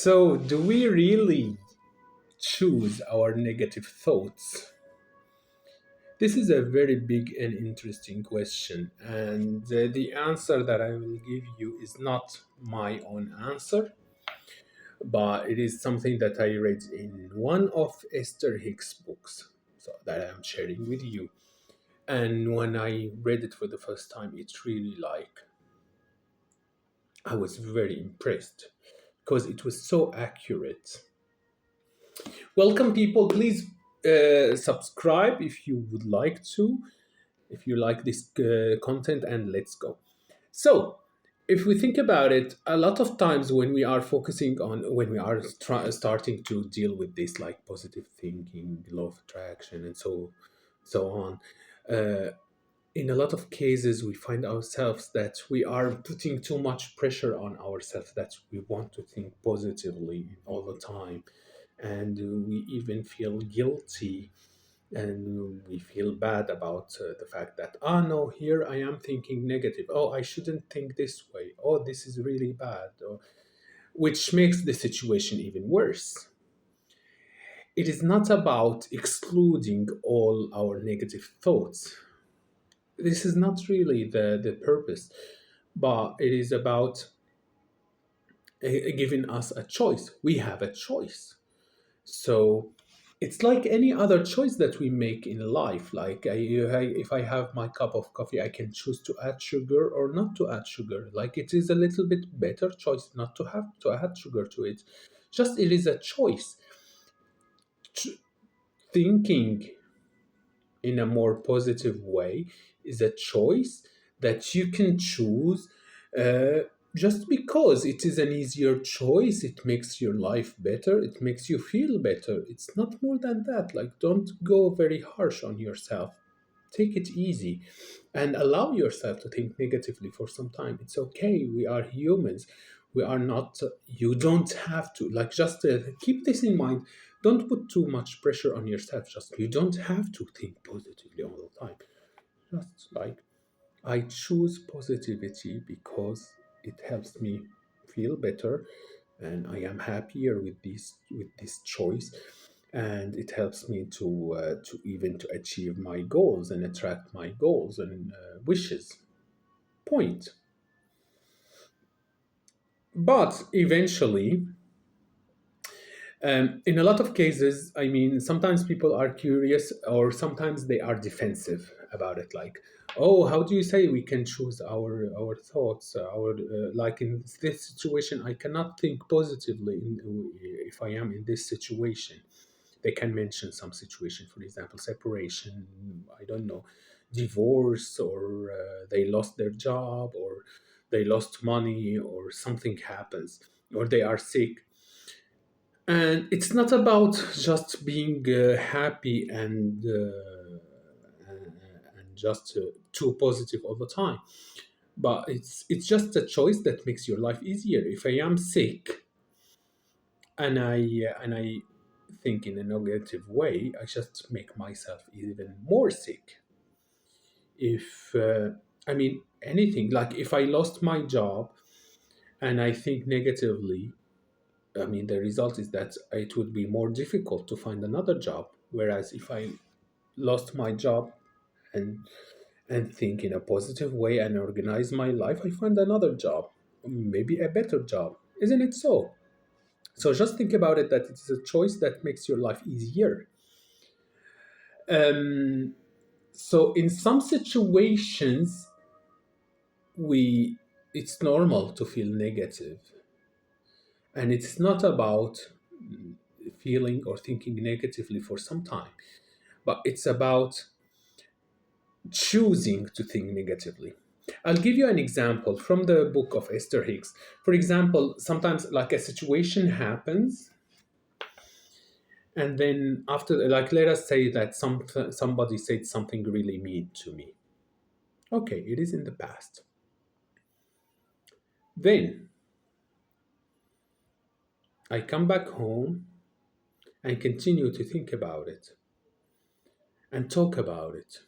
So, do we really choose our negative thoughts? This is a very big and interesting question, and the answer that I will give you is not my own answer, but it is something that I read in one of Esther Hicks' books, so that I'm sharing with you. And when I read it for the first time, it really I was very impressed because it was so accurate. Welcome, people. Please subscribe if you would like to, if you like this content, and let's go. So, if we think about it, a lot of times when we are focusing on, when we are starting to deal with this, like positive thinking, law of attraction, and so on, uh, in a lot of cases, we find ourselves that we are putting too much pressure on ourselves, that we want to think positively all the time, and we even feel guilty, and we feel bad about the fact that, oh no, here I am thinking negative, oh I shouldn't think this way, oh this is really bad, which makes the situation even worse. It is not about excluding all our negative thoughts. This is not really the purpose, but it is about giving us a choice. We have a choice. So it's like any other choice that we make in life. Like if I have my cup of coffee, I can choose to add sugar or not to add sugar. Like it is a little bit better choice not to have to add sugar to it. Just it is a choice. Thinking in a more positive way is a choice that you can choose, uh, just because it is an easier choice. It makes your life better, it makes you feel better. It's not more than that. Like, don't go very harsh on yourself. Take it easy and allow yourself to think negatively for some time. It's okay. We are humans. We are not, you don't have to, like, just keep this in mind. Don't put too much pressure on yourself. Just, you don't have to think positively all the time. Just like, I choose positivity because it helps me feel better, and I am happier with this choice, and it helps me to even to achieve my goals and attract my goals and wishes. Point. But eventually, in a lot of cases, I mean, sometimes people are curious, or sometimes they are defensive about it. Like, oh, how do you say we can choose our thoughts? Our like in this situation, I cannot think positively if I am in this situation. They can mention some situation, for example, separation. I don't know, divorce, or they lost their job, or they lost money, or something happens, or they are sick. And it's not about just being happy and just too positive all the time, but it's just a choice that makes your life easier. If I am sick and I think in a negative way, I just make myself even more sick. If I mean anything, like if I lost my job and I think negatively, I mean, the result is that it would be more difficult to find another job. Whereas if I lost my job and think in a positive way and organize my life, I find another job, maybe a better job. Isn't it so? So just think about it, that it is a choice that makes your life easier. Um, so in some situations, we it's normal to feel negative, and it's not about feeling or thinking negatively for some time, but it's about choosing to think negatively. I'll give you an example from the book of Esther Hicks. For example, sometimes like a situation happens, and then after, like, let us say that somebody said something really mean to me. Okay, it is in the past. Then I come back home and continue to think about it and talk about it,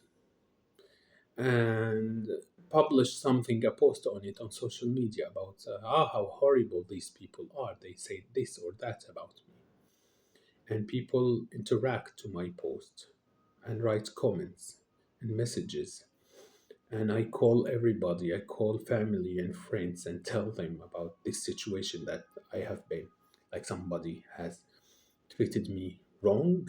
and publish something, a post on it on social media about how horrible these people are. They say this or that about me, and people interact to my post and write comments and messages. And I call everybody, I call family and friends and tell them about this situation that I have been, like somebody has treated me wrong.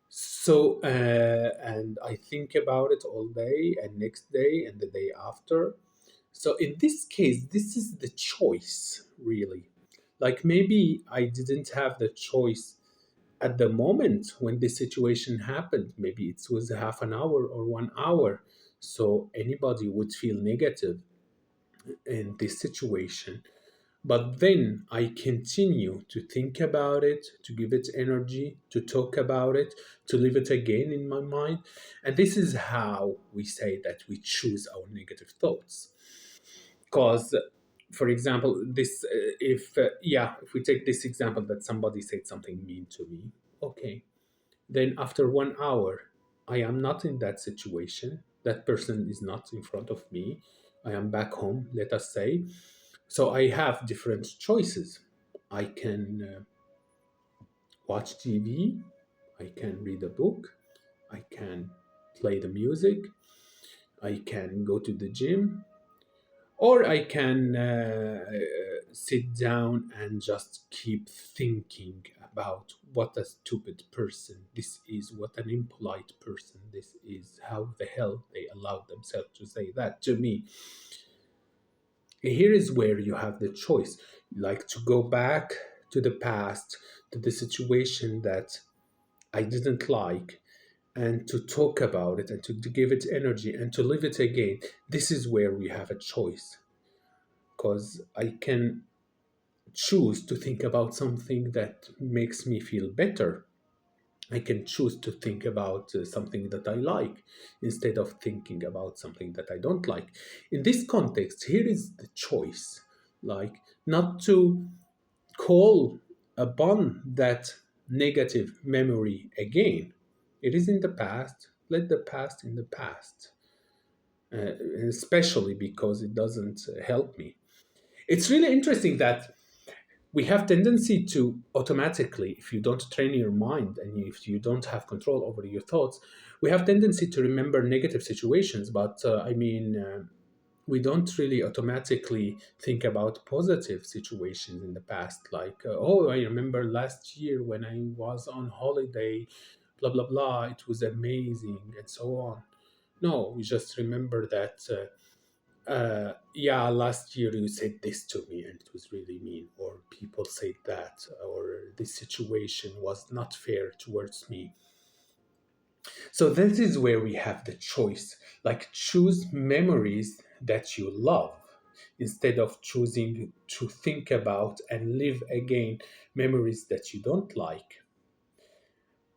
So, and I think about it all day and next day and the day after. So, in this case, this is the choice, really. Like maybe I didn't have the choice at the moment when this situation happened. Maybe it was half an hour or 1 hour. So, anybody would feel negative in this situation. But then I continue to think about it, to give it energy, to talk about it, to live it again in my mind. And this is how we say that we choose our negative thoughts. Because, for example, if we take this example that somebody said something mean to me, okay, then after 1 hour, I am not in that situation. That person is not in front of me. I am back home, let us say. So I have different choices. I can watch TV, I can read a book, I can play the music, I can go to the gym, or I can sit down and just keep thinking about what a stupid person this is, what an impolite person this is, how the hell they allowed themselves to say that to me. Here is where you have the choice, like to go back to the past, to the situation that I didn't like, and to talk about it and to give it energy and to live it again. This is where we have a choice, because I can choose to think about something that makes me feel better. I can choose to think about something that I like instead of thinking about something that I don't like. In this context, here is the choice, like not to call upon that negative memory again. It is in the past. Let the past in the past, especially because it doesn't help me. It's really interesting that we have tendency to automatically, if you don't train your mind and if you don't have control over your thoughts, we have tendency to remember negative situations. But we don't really automatically think about positive situations in the past, like oh, I remember last year when I was on holiday, blah blah blah, it was amazing and so on. No, we just remember that yeah, last year you said this to me and it was really mean, or people said that, or this situation was not fair towards me. So this is where we have the choice, like choose memories that you love instead of choosing to think about and live again memories that you don't like.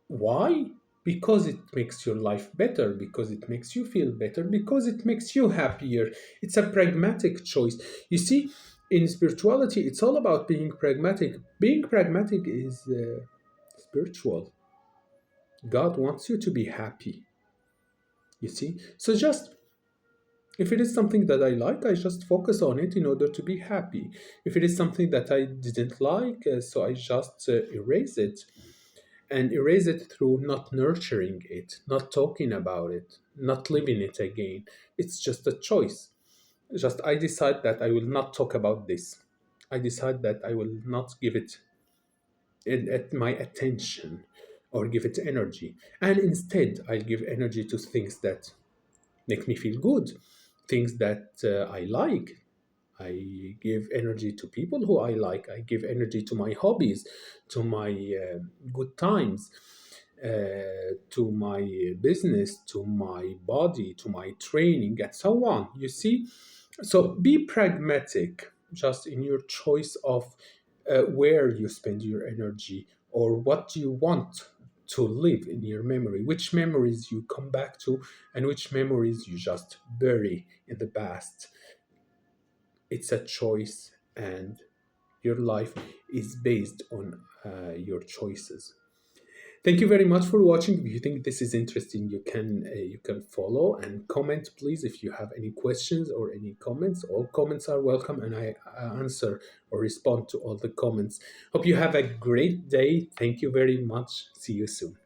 Why? Because it makes your life better, because it makes you feel better, because it makes you happier. It's a pragmatic choice. You see, in spirituality, it's all about being pragmatic. Being pragmatic is spiritual. God wants you to be happy, you see. So just if it is something that I like, I just focus on it in order to be happy. If it is something that I didn't like, so I just erase it, and erase it through not nurturing it, not talking about it, not living it again. It's just a choice. Just I decide that I will not talk about this. I decide that I will not give it at my attention or give it energy. And instead, I'll give energy to things that make me feel good, things that I like. I give energy to people who I like. I give energy to my hobbies, to my good times, to my business, to my body, to my training, and so on. You see? So be pragmatic just in your choice of where you spend your energy or what you want to live in your memory, which memories you come back to, and which memories you just bury in the past. It's a choice, and your life is based on your choices. Thank you very much for watching. If you think this is interesting, you can follow and comment, please. If you have any questions or any comments, all comments are welcome, and I answer or respond to all the comments. Hope you have a great day. Thank you very much. See you soon.